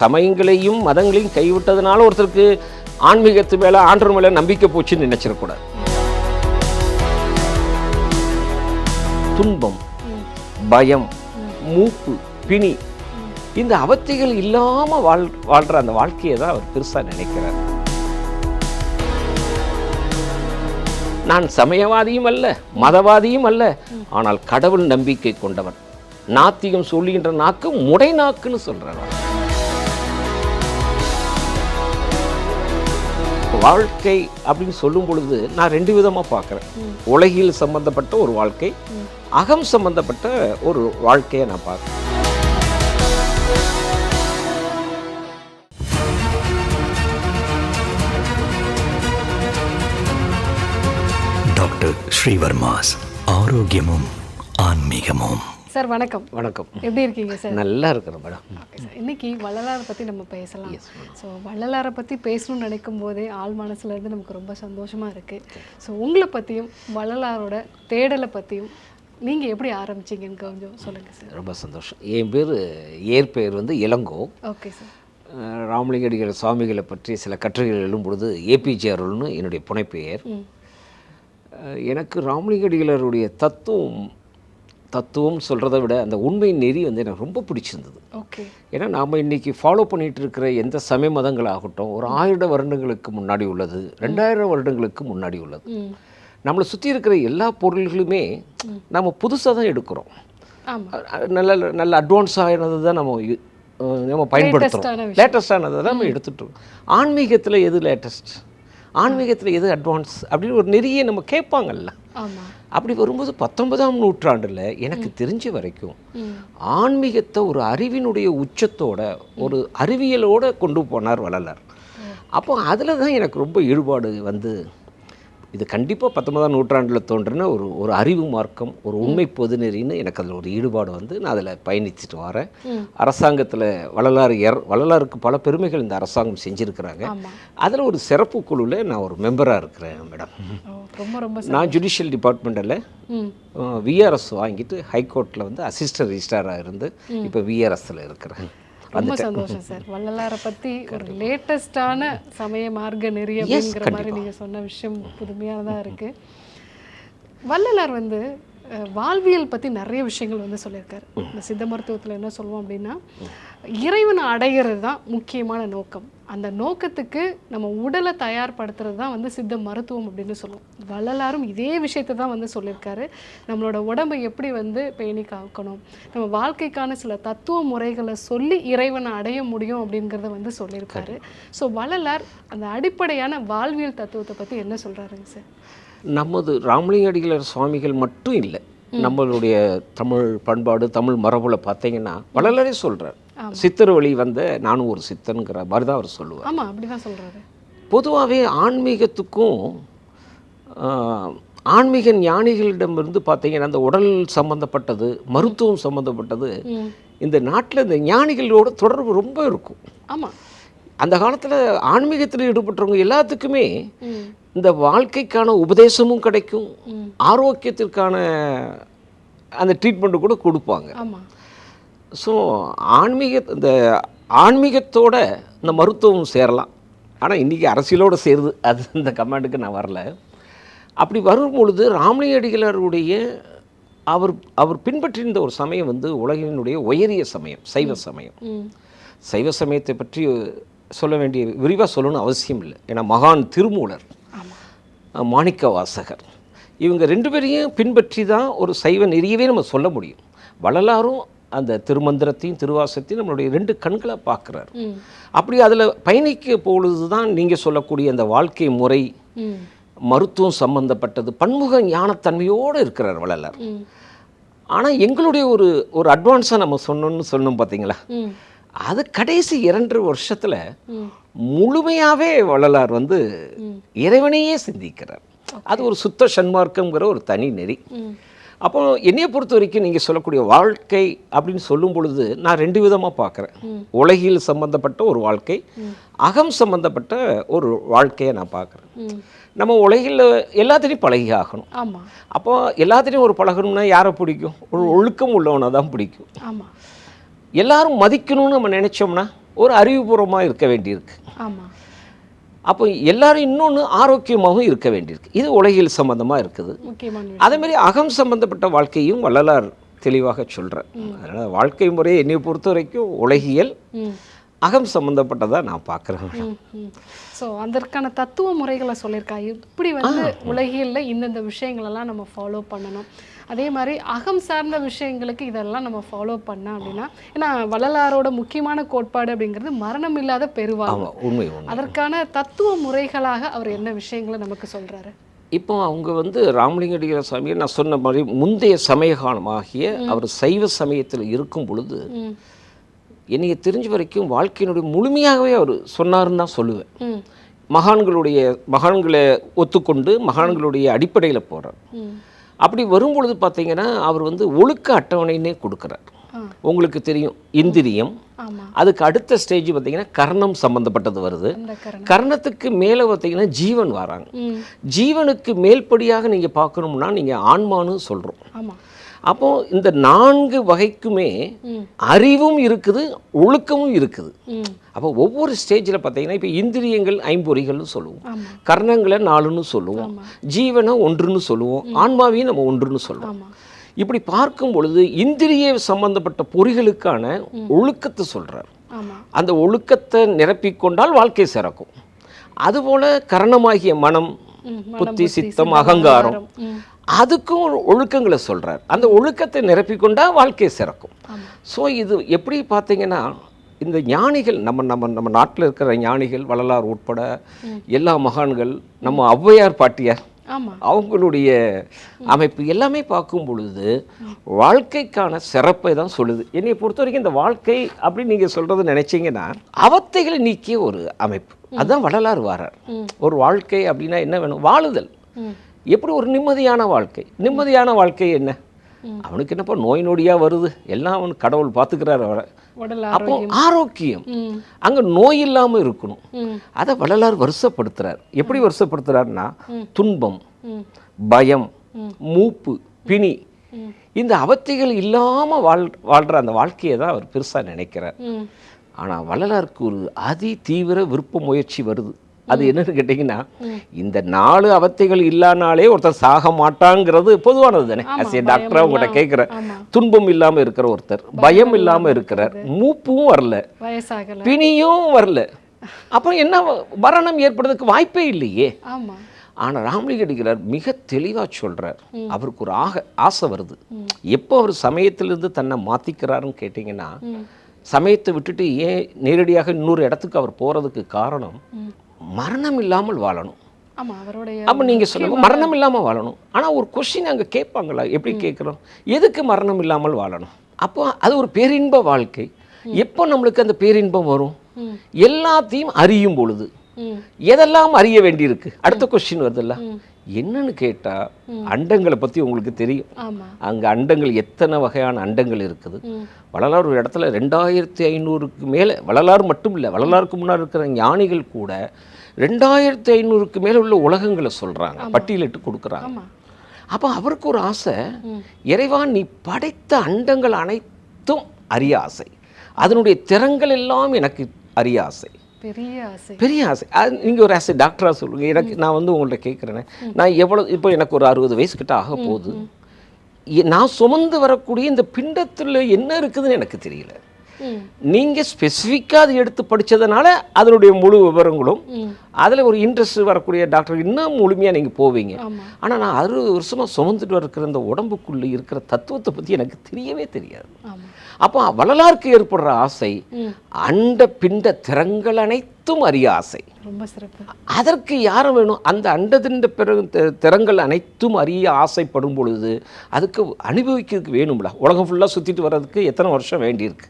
சமயங்களையும் மதங்களையும் கைவிட்டதுனால ஒருத்தருக்கு ஆன்மீகத்து மேலே ஆண்டவர் மேலே நம்பிக்கை போச்சுன்னு நினைச்சிடக்கூடாது. துன்பம், பயம், மூப்பு, பிணி, இந்த அவத்தைகள் இல்லாமல் வாழ்கிற அந்த வாழ்க்கையை தான் அவர் பெருசாக நினைக்கிறார். நான் சமயவாதியும் அல்ல, மதவாதியும் அல்ல, ஆனால் கடவுள் நம்பிக்கை கொண்டவன். நாத்திகம் சொல்லுகின்ற நாக்கு முடை நாக்குன்னு சொல்கிறார். வாழ்க்கை அப்படின்னு சொல்லும் பொழுது நான் ரெண்டு விதமாக பார்க்குறேன். உலகில் சம்பந்தப்பட்ட ஒரு வாழ்க்கை, அகம் சம்பந்தப்பட்ட ஒரு வாழ்க்கையை நான் பார்க்குறேன். டாக்டர் ஸ்ரீவர்மாஸ் ஆரோக்கியமும் ஆன்மீகமும். சார் வணக்கம். வணக்கம். எப்படி இருக்கீங்க சார்? நல்லா இருக்கிறேன் மேடம். ஓகே சார், இன்னைக்கு வள்ளலாரை பற்றி நம்ம பேசலாம். ஸோ வள்ளலாரை பற்றி பேசணும்னு நினைக்கும் போதே ஆள் மனசுலேருந்து நமக்கு ரொம்ப சந்தோஷமாக இருக்குது. ஸோ உங்களை பற்றியும் வள்ளலாரோட தேடலை பற்றியும் நீங்கள் எப்படி ஆரம்பிச்சிங்கன்னு கொஞ்சம் சொல்லுங்கள் சார். ரொம்ப சந்தோஷம். என் பேர் இயற்பெயர் வந்து இளங்கோ. Okay sir. ராமலிங்கடிகள் சுவாமிகளை பற்றி சில கட்டுரைகள் எழுதும் பொழுது ஏபிஜே அருள்னு என்னுடைய புனைப்பெயர். எனக்கு ராமலிங்கடிகளருடைய தத்துவம் சொல்கிறத விட அந்த உண்மை நெறி வந்து எனக்கு ரொம்ப பிடிச்சிருந்தது. ஓகே. ஏன்னா நாம் இன்றைக்கி ஃபாலோ பண்ணிகிட்டு இருக்கிற எந்த சமய மதங்களாகட்டும் ஒரு 1000 வருடங்களுக்கு முன்னாடி உள்ளது, 2000 வருடங்களுக்கு முன்னாடி உள்ளது. நம்மளை சுற்றி இருக்கிற எல்லா பொருள்களுமே நம்ம புதுசாக தான் எடுக்கிறோம். நல்ல அட்வான்ஸ் ஆகினது தான் நம்ம பயன்படுத்துகிறோம். லேட்டஸ்டானதை தான் நம்ம எடுத்துகிட்டு. ஆன்மீகத்தில் எது லேட்டஸ்ட், ஆன்மீகத்தில் எது அட்வான்ஸ் அப்படின்னு ஒரு நெறியை நம்ம கேட்பாங்கல்ல. அப்படி வரும்போது 19ஆம் நூற்றாண்டில் எனக்கு தெரிஞ்ச வரைக்கும் ஆன்மீகத்தை ஒரு அறிவினுடைய உச்சத்தோட ஒரு அறிவியலோடு கொண்டு போனார் வள்ளலார். அப்போ அதில் தான் எனக்கு ரொம்ப ஈடுபாடு வந்து இது கண்டிப்பாக 19ஆம் நூற்றாண்டில் தோன்றின ஒரு அறிவு மார்க்கம், ஒரு உண்மை பொதுநெறின்னு எனக்கு அதில் ஒரு ஈடுபாடு வந்து நான் அதில் பயணிச்சுட்டு வரேன். அரசாங்கத்தில் வள்ளலாருக்கு பல பெருமைகள் இந்த அரசாங்கம் செஞ்சுருக்கிறாங்க. அதில் ஒரு சிறப்பு குழுவில் நான் ஒரு மெம்பராக இருக்கிறேன் மேடம். நான் ஜுடிஷியல் டிபார்ட்மெண்ட்டில் விஆர்எஸ் வாங்கிட்டு ஹைகோர்ட்டில் வந்து அசிஸ்டன்ட் ரிஜிஸ்ட்ராராக இருந்து இப்போ விஆர்எஸில் இருக்கிறேன். ரொம்ப சந்தோஷம் சார். வள்ளலாரை பற்றி ஒரு லேட்டஸ்டான சமய மார்க்க நெறி அப்படிங்கிற மாதிரி நீங்கள் சொன்ன விஷயம் புதுமையானதாக இருக்குது. வள்ளலார் வந்து வாழ்வியல் பற்றி நிறைய விஷயங்கள் வந்து சொல்லியிருக்காரு. இந்த சித்த மருத்துவத்தில் என்ன சொல்லுவோம் அப்படின்னா, இறைவனை அடைகிறது தான் முக்கியமான நோக்கம். அந்த நோக்கத்துக்கு நம்ம உடலை தயார்படுத்துறது தான் வந்து சித்த மருத்துவம் அப்படின்னு சொல்லுவோம். வள்ளலாரும் இதே விஷயத்தை தான் வந்து சொல்லியிருக்காரு. நம்மளோட உடம்பை எப்படி வந்து பேணி காக்கணும், நம்ம வாழ்க்கைக்கான சில தத்துவ முறைகளை சொல்லி இறைவனை அடைய முடியும் அப்படிங்கிறத வந்து சொல்லியிருக்காரு. ஸோ வள்ளலார் அந்த அடிப்படையான வாழ்வியல் தத்துவத்தை பற்றி என்ன சொல்கிறாருங்க சார்? நமது ராமலிங்கடிகளர் சுவாமிகள் மட்டும் இல்லை, நம்மளுடைய தமிழ் பண்பாடு தமிழ் மரபுல பார்த்தீங்கன்னா வள்ளலாரே சொல்கிறார். சித்தர் வழி வந்த நானும் ஒரு சித்தனுங்கிற மாதிரி தான் அவர் சொல்லுவார். ஆமாம், அப்படி தான் சொல்கிறாரு. பொதுவாகவே ஆன்மீகத்துக்கும் ஆன்மீக ஞானிகளிடமிருந்து பார்த்தீங்கன்னா அந்த உடல் சம்மந்தப்பட்டது, மருத்துவம் சம்மந்தப்பட்டது இந்த நாட்டில் இந்த ஞானிகளோட தொடர்பு ரொம்ப இருக்கும். ஆமாம், அந்த காலத்தில் ஆன்மீகத்தில் ஈடுபட்டவங்க எல்லாத்துக்குமே இந்த வாழ்க்கைக்கான உபதேசமும் கிடைக்கும், ஆரோக்கியத்திற்கான அந்த ட்ரீட்மெண்ட்டு கூட கொடுப்பாங்க. ஸோ இந்த ஆன்மீகத்தோட இந்த மருத்துவம் சேரலாம். ஆனால் இன்றைக்கி அரசியலோடு சேருது, அது இந்த கமாண்டுக்கு நான் வரல. அப்படி வரும்பொழுது ராமலிங்கடிகளருடைய அவர் பின்பற்றியிருந்த ஒரு சமயம் வந்து உலகினுடைய உயரிய சமயம் சைவ சமயம். சைவ சமயத்தை பற்றி சொல்ல வேண்டிய விரிவாக சொல்லணும்னு அவசியம் இல்லை. ஏன்னா மகான் திருமூலர், மாணிக்க வாசகர், இவங்க 2 பேரையும் பின்பற்றி தான் ஒரு சைவ நெறியவே நம்ம சொல்ல முடியும். வள்ளலாரும் அந்த திருமந்திரத்தையும் திருவாசத்தையும் நம்மளுடைய 2 கண்களாக பார்க்குறாரு. அப்படி அதில் பயணிக்க பொழுது தான் நீங்கள் சொல்லக்கூடிய அந்த வாழ்க்கை முறை, மருத்துவம் சம்பந்தப்பட்டது பன்முக ஞானத்தன்மையோடு இருக்கிறார் வள்ளலார். ஆனால் எங்களுடைய ஒரு அட்வான்ஸாக நம்ம சொன்னோம் பார்த்தீங்களா, அது கடைசி 2 வருஷத்தில் முழுமையாகவே வள்ளலார் வந்து இறைவனையே சிந்திக்கிறார். அது ஒரு சுத்த சன்மார்க்கங்கிற ஒரு தனி நெறி. அப்போ என்னையை பொறுத்த வரைக்கும் நீங்கள் சொல்லக்கூடிய வாழ்க்கை அப்படின்னு சொல்லும் பொழுது நான் 2 விதமாக பார்க்குறேன். உலகில் சம்பந்தப்பட்ட ஒரு வாழ்க்கை, அகம் சம்பந்தப்பட்ட ஒரு வாழ்க்கையை நான் பார்க்குறேன். நம்ம உலகில் எல்லாத்திலையும் பழகி ஆகணும். அப்போ எல்லாத்திலையும் ஒரு பழகணும்னா யாரை பிடிக்கும்? ஒரு ஒழுக்கம் உள்ளவனை தான் பிடிக்கும். எல்லாரும் மதிக்கணும்னு நம்ம நினைச்சோம்னா ஒரு அறிவுபூர்வமாக இருக்க வேண்டியிருக்கு. ஆமாம். அப்போ எல்லாரும் இன்னொன்று ஆரோக்கியமாகவும் இருக்க வேண்டியிருக்கு. இது உலகியல் சம்பந்தமாக இருக்குது. முக்கியமான அதேமாதிரி அகம் சம்பந்தப்பட்ட வாழ்க்கையும் வள்ளலார் தெளிவாக சொல்கிறார். அதனால் வாழ்க்கை முறையை என்னை பொறுத்த வரைக்கும் உலகியல் அகம் சம்பந்தப்பட்டதாக நான் பார்க்குறேன். ஸோ அதற்கான தத்துவ முறைகளை சொல்லியிருக்கா, இப்படி வந்து உலகியல்ல இந்தந்த விஷயங்களெல்லாம் நம்ம ஃபாலோ பண்ணணும், அதே மாதிரி அகம் சார்ந்த விஷயங்களுக்கு இதெல்லாம் நம்ம ஃபாலோ பண்ணோம் அப்படின்னா, ஏன்னா வள்ளலாரோட முக்கியமான கோட்பாடு அப்படிங்கிறது மரணம் இல்லாத பெருவாழ்வு. உண்மை. அதற்கான தத்துவ முறைகளாக அவர் என்ன விஷயங்களை நமக்கு சொல்றாரு? இப்போ அவங்க வந்து ராமலிங்கடிகர சுவாமி நான் சொன்ன மாதிரி முந்தைய சமய காலமாகிய அவர் சைவ சமயத்தில் இருக்கும் பொழுது என்னைய தெரிஞ்ச வரைக்கும் வாழ்க்கையினுடைய முழுமையாகவே அவர் சொன்னார்னு தான் சொல்லுவேன். மகான்களை ஒத்துக்கொண்டு மகான்களுடைய அடிப்படையில் போகிறார். அப்படி வரும்பொழுது பார்த்தீங்கன்னா அவர் வந்து ஒழுக்க அட்டவணைன்னே கொடுக்குறார். உங்களுக்கு தெரியும் இந்திரியம், அதுக்கு அடுத்த ஸ்டேஜ் பார்த்தீங்கன்னா கர்ணம் சம்பந்தப்பட்டது வருது. கர்ணத்துக்கு மேலே பார்த்தீங்கன்னா ஜீவன் வராங்க. ஜீவனுக்கு மேல்படியாக நீங்கள் பார்க்கணும்னா நீங்கள் ஆன்மான்னு சொல்கிறோம். அப்போ இந்த 4 வகைக்குமே அறிவும் இருக்குது, ஒழுக்கமும் இருக்குது. அப்போ ஒவ்வொரு ஸ்டேஜில் பார்த்தீங்கன்னா இப்போ இந்திரியங்கள் 5 பொறிகள்னு சொல்லுவோம், கர்ணங்களை 4ன்னு சொல்லுவோம், ஜீவனை 1ன்னு சொல்லுவோம், ஆன்மாவையும் நம்ம 1ன்னு சொல்லுவோம். இப்படி பார்க்கும் பொழுது இந்திரிய சம்பந்தப்பட்ட பொறிகளுக்கான ஒழுக்கத்தை சொல்றார். அந்த ஒழுக்கத்தை நிரப்பிக்கொண்டால் வாழ்க்கை சிறக்கும். அதுபோல கரணமாகிய மனம், புத்தி, சித்தம், அகங்காரம், அதுக்கும் ஒரு ஒழுக்கங்களை சொல்றார். அந்த ஒழுக்கத்தை நிரப்பிக்கொண்டா வாழ்க்கை சிறக்கும். ஸோ இது எப்படி பார்த்தீங்கன்னா இந்த ஞானிகள் நம்ம நாட்டில் இருக்கிற ஞானிகள் வள்ளலார் உட்பட எல்லா மகான்கள், நம்ம ஔவையார் பாட்டியார், அவங்களுடைய அமைப்பு எல்லாமே பார்க்கும் பொழுது வாழ்க்கைக்கான சிறப்பை தான் சொல்லுது. என்னை பொறுத்த வரைக்கும் இந்த வாழ்க்கை அப்படின்னு நீங்கள் சொல்கிறது நினைச்சிங்கன்னா அவத்தைகளை நீக்கிய ஒரு அமைப்பு. அதுதான் வள்ளலார் வாரார். ஒரு வாழ்க்கை அப்படின்னா என்ன வேணும்? வாழுதல். எப்படி ஒரு நிம்மதியான வாழ்க்கை? நிம்மதியான வாழ்க்கை என்ன? அவனுக்கு என்னப்பா நோய் நொடியாக வருது, எல்லாம் அவன் கடவுள் பார்த்துக்கிறார் அவரை. அப்போ ஆரோக்கியம், அங்கே நோய் இல்லாமல் இருக்கணும். அதை வள்ளலார் வருஷப்படுத்துறார். எப்படி வருஷப்படுத்துறாருன்னா துன்பம், பயம், மூப்பு, பிணி, இந்த அவத்தைகள் இல்லாமல் வாழ்கிற அந்த வாழ்க்கையை தான் அவர் பெருசாக நினைக்கிறார். ஆனால் வள்ளலாருக்கு ஒரு அதி தீவிர விருப்ப முயற்சி வருது. அது என்னன்னு கேட்டிங்கன்னா இந்த 4 அவத்தைகள் இல்லானாலே ஒருத்தர் சாக மாட்டாங்கிறது பொதுவானது தானே. அஸ் ஏ டாக்டராக உங்கள்கிட்ட கேட்குற, துன்பம் இல்லாமல் இருக்கிற ஒருத்தர், பயம் இல்லாமல் இருக்கிறார், மூப்பும் வரல, பிணியும் வரல, அப்புறம் என்ன மரணம் ஏற்படுறதுக்கு வாய்ப்பே இல்லையே. ஆனால் ராமலிங்கடிகளார் மிக தெளிவாக சொல்கிறார். அவருக்கு ஒரு ஆசை வருது. எப்போ அவர் சமயத்திலிருந்து தன்னை மாற்றிக்கிறாருன்னு கேட்டிங்கன்னா, சமயத்தை விட்டுட்டு ஏன் நேரடியாக இன்னொரு இடத்துக்கு அவர் போகிறதுக்கு காரணம் மரணம் இல்லாமல் வாழணும். அப்போ நீங்கள் சொல்லுங்க மரணம் இல்லாமல் வாழணும். ஆனால் ஒரு கொஸ்டின் அங்கே கேட்பாங்களா? எப்படி கேட்குறோம்? எதுக்கு மரணம் இல்லாமல் வாழணும்? அப்போ அது ஒரு பேரின்ப வாழ்க்கை. எப்போ நம்மளுக்கு அந்த பேரின்பம் வரும்? எல்லாத்தையும் அறியும் பொழுது. எதெல்லாம் அறிய வேண்டியிருக்கு? அடுத்த கொஸ்டின் வருதுல்ல, என்னன்னு கேட்டால் அண்டங்களை பற்றி உங்களுக்கு தெரியும். அங்கே அண்டங்கள் எத்தனை வகையான அண்டங்கள் இருக்குது. வள்ளலார் ஒரு இடத்துல 2500க்கு மேலே, வள்ளலார் மட்டும் இல்லை, வள்ளலாருக்கு முன்னாடி இருக்கிற ஞானிகள் கூட 2500க்கு மேலே உள்ள உலகங்களை சொல்கிறாங்க, பட்டியலிட்டு கொடுக்குறாங்க. அப்போ அவருக்கு ஒரு ஆசை, இறைவா நீ படைத்த அண்டங்கள் அனைத்தும் அறிய ஆசை, அதனுடைய திறங்கள் எல்லாம் எனக்கு அறிய ஆசை, பெரிய ஆசை. நீங்கள் ஒரு ஆசை டாக்டராக சொல்லுங்கள். எனக்கு நான் வந்து உங்கள்கிட்ட கேட்குறேனே, நான் எவ்வளோ இப்போ எனக்கு ஒரு 60 வயசுக்கிட்ட ஆக போகுது, நான் சுமந்து வரக்கூடிய இந்த பிண்டத்தில் என்ன இருக்குதுன்னு எனக்கு தெரியல. நீங்கள் ஸ்பெசிஃபிக்காக அதை எடுத்து படித்ததுனால அதனுடைய முழு விவரங்களும் அதில் ஒரு இன்ட்ரெஸ்ட் வரக்கூடிய டாக்டர் இன்னும் முழுமையாக நீங்கள் போவீங்க. ஆனால் நான் 60 வருஷமாக சுமந்துட்டு இருக்கிற இந்த உடம்புக்குள்ளே இருக்கிற தத்துவத்தை பற்றி எனக்கு தெரியவே தெரியாது. அப்போ வள்ளலாருக்கு ஏற்படுற ஆசை அண்ட பிண்ட திறங்கள் அனைத்தும் அறிய ஆசை. ரொம்ப சிறப்பு. அதற்கு யாரும் வேணும்? அந்த அண்டதிண்ட திறங்கள் அனைத்தும் அறிய ஆசைப்படும் பொழுது அதுக்கு அனுபவிக்கிறதுக்கு வேணும்ல. உலகம் ஃபுல்லாக சுற்றிட்டு வர்றதுக்கு எத்தனை வருஷம் வேண்டியிருக்கு?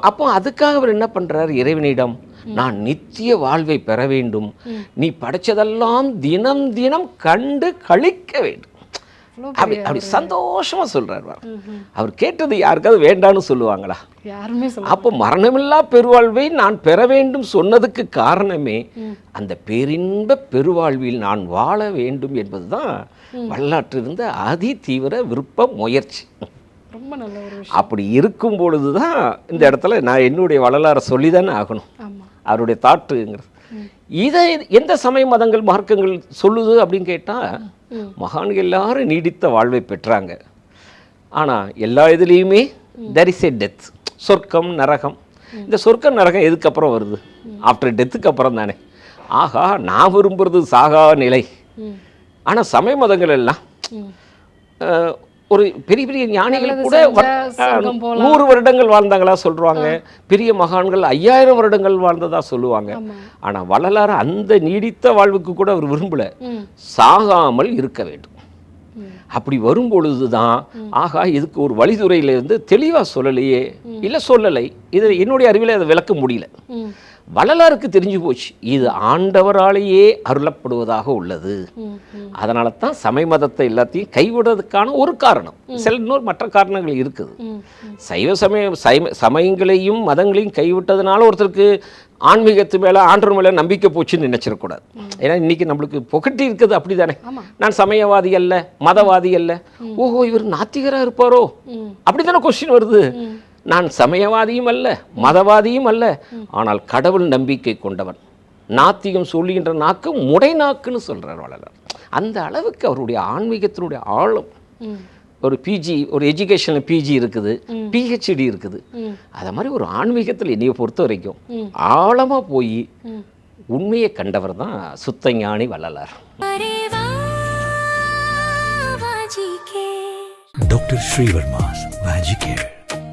அப்போ அதுக்காக அவர் என்ன பண்ணுறாரு? இறைவனிடம் நான் நித்திய வாழ்வை பெற வேண்டும், நீ படைச்சதெல்லாம் தினம் தினம் கண்டு கழிக்க வேண்டும். அப்படி சந்தோஷமா சொல்றாரு. அவர் கேட்டது யாருக்காவது வேண்டான்னு சொல்லுவாங்களா? அப்போ மரணமில்லா பெருவாழ்வை நான் பெற வேண்டும் சொன்னதுக்கு காரணமே அந்த பேரின்ப பெருவாழ்வில் நான் வாழ வேண்டும் என்பதுதான் வரலாற்றிலிருந்த அதி தீவிர விருப்ப முயற்சி. ரொம்ப நல்ல ஒரு விஷயம். அப்படி இருக்கும் பொழுது தான் இந்த இடத்துல நான் என்னுடைய வரலாறை சொல்லி தானே ஆகணும். ஆமாம். அவருடைய தாட்டுங்கிறது இதை எந்த சமய மதங்கள் மார்க்கங்கள் சொல்லுது அப்படின்னு கேட்டால், மகான்கள் எல்லாரும் நீடித்த வாழ்வை பெற்றாங்க. ஆனால் எல்லா இதுலேயுமே there is a death, சொர்க்கம் நரகம். இந்த சொர்க்கம் நரகம் எதுக்கு அப்புறம் வருது? ஆஃப்டர் டெத்துக்கு அப்புறம் தானே. ஆகா, நான் விரும்புறது சாகா நிலை. ஆனால் சமய மதங்கள் எல்லாம் ஒரு பெரிய பெரிய ஞானிகள் கூட 100 வருடங்கள் வாழ்ந்தாங்களா சொல்லுவாங்க. பெரிய மகான்கள் 5000 வருடங்கள் வாழ்ந்ததா சொல்லுவாங்க. ஆனால் வள்ளலார் அந்த நீடித்த வாழ்வுக்கு கூட அவர் விரும்பல, சாகாமல் இருக்க வேண்டும். அப்படி வரும்பொழுது தான் ஆகா, இதுக்கு ஒரு வழிதுறையிலேருந்து தெளிவாக சொல்லலையே, இல்லை சொல்லலை, இது என்னுடைய அறிவில் அதை விளக்க முடியல. வள்ளலாருக்கு தெரிஞ்சு போச்சு, இது ஆண்டவராலேயே அருளப்படுவதாக உள்ளது. அதனால தான் சமய மதத்தை எல்லாத்தையும் கைவிடுறதுக்கான ஒரு காரணம். சில இன்னொரு மற்ற காரணங்கள் இருக்குது. சைவ சமயங்களையும் மதங்களையும் கைவிட்டதுனால ஒருத்தருக்கு ஆன்மீகத்து மேலே ஆண்டவர் மேலே நம்பிக்கை போச்சுன்னு நினைச்சிடக்கூடாது. ஏன்னா இன்னைக்கு நம்மளுக்கு புகட்டி இருக்குது அப்படி தானே. நான் சமயவாதி அல்ல, மதவாதி அல்ல. ஓஹோ, இவர் நாத்திகராக இருப்பாரோ அப்படி தானே கொஸ்டின் வருது. நான் சமயவாதியும் அல்ல, மதவாதியும் அல்ல, ஆனால் கடவுள் நம்பிக்கை கொண்டவன். நாத்திகம் சொல்லுகின்ற நாக்கு முடை நாக்குன்னு சொல்கிறார் வள்ளலார். அந்த அளவுக்கு அவருடைய ஆன்மீகத்தினுடைய ஆழம். ஒரு பிஜி, ஒரு எஜுகேஷனில் பிஜி இருக்குது, பிஹெச்டி இருக்குது. அதை மாதிரி ஒரு ஆன்மீகத்தில் என்னையை பொறுத்த வரைக்கும் ஆழமாக போய் உண்மையை கண்டவர் தான் சுத்த ஞானி Vallalar. Doctor Srivarma's Magicare,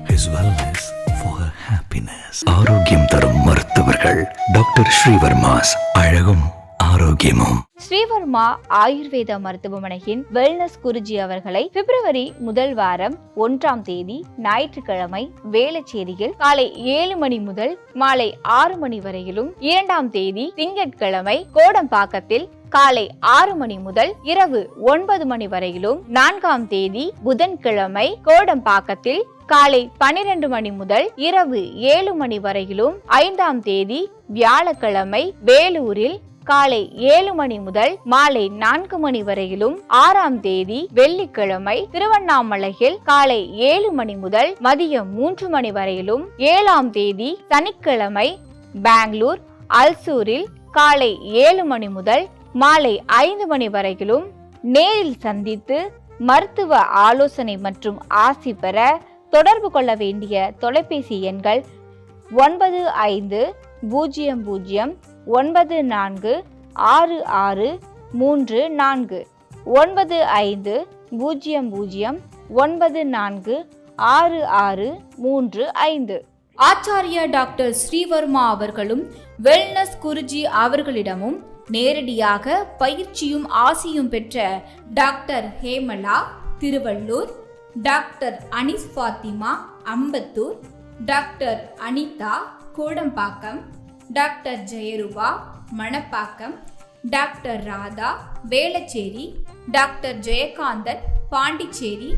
his wellness for her happiness. ஆரோக்கியம் தரும் மருத்துவர்கள் டாக்டர் ஸ்ரீவர்மாஸ், அழகும் ஆரோக்கியமும். ஸ்ரீவர்மா ஆயுர்வேத மருத்துவமனையின் வெல்னஸ் குருஜி அவர்களை பிப்ரவரி முதல் வாரம் 1ஆம் தேதி ஞாயிற்றுக்கிழமை வேளச்சேரியில் காலை 7 மணி முதல் மாலை 6 மணி வரையிலும், 2ஆம் தேதி திங்கட்கிழமை கோடம்பாக்கத்தில் காலை 6 மணி முதல் இரவு 9 மணி வரையிலும், 4ஆம் தேதி புதன்கிழமை கோடம்பாக்கத்தில் காலை 12 மணி முதல் இரவு 7 மணி வரையிலும், 5ஆம் தேதி வியாழக்கிழமை வேலூரில் காலை 7 மணி முதல் மாலை 4 மணி வரையிலும், 6ஆம் தேதி வெள்ளிக்கிழமை திருவண்ணாமலையில் காலை 7 மணி முதல் மதியம் 3 மணி வரையிலும், 7ஆம் தேதி சனிக்கிழமை பெங்களூர் அல்சூரில் காலை 7 மணி முதல் மாலை 5 மணி வரையிலும் நேரில் சந்தித்து மருத்துவ ஆலோசனை மற்றும் ஆசி பெற தொடர்பு கொள்ள வேண்டிய தொலைபேசி எண்கள் 9500946634 9500946635. ஆச்சாரியா டாக்டர் ஸ்ரீவர்மா அவர்களும் வெல்னஸ் குருஜி அவர்களிடமும் நேரடியாக பயிற்சியும் ஆசியும் பெற்ற doctor Hemala Tiruvallur, doctor Anis Fathima Ambattur, doctor Anitha Kodambakkam, doctor Jeyarupa Manapakkam, doctor Radha Velachery, doctor Jayakanthan Pondicherry,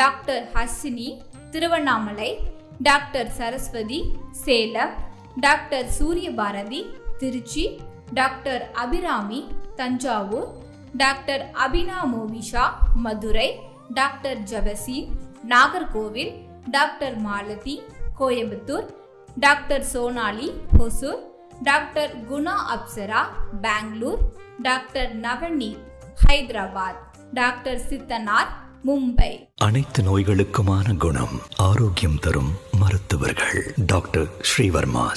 doctor Hasini Tiruvannamalai, doctor Saraswathi Salem, doctor Suryabharathi Trichy, doctor Abirami Thanjavur, doctor Abina Movisha Madurai, doctor Jabaseen Nagercoil, doctor Malathi Coimbatore, doctor Sonali Hosur, doctor Guna Apsara Bangalore, doctor Navneeth Hyderabad, doctor Siddhanar Mumbai. அனைத்து நோய்களுக்குமான குணம், ஆரோக்கியம் தரும் மருத்துவர்கள் டாக்டர் ஸ்ரீவர்மாஸ்.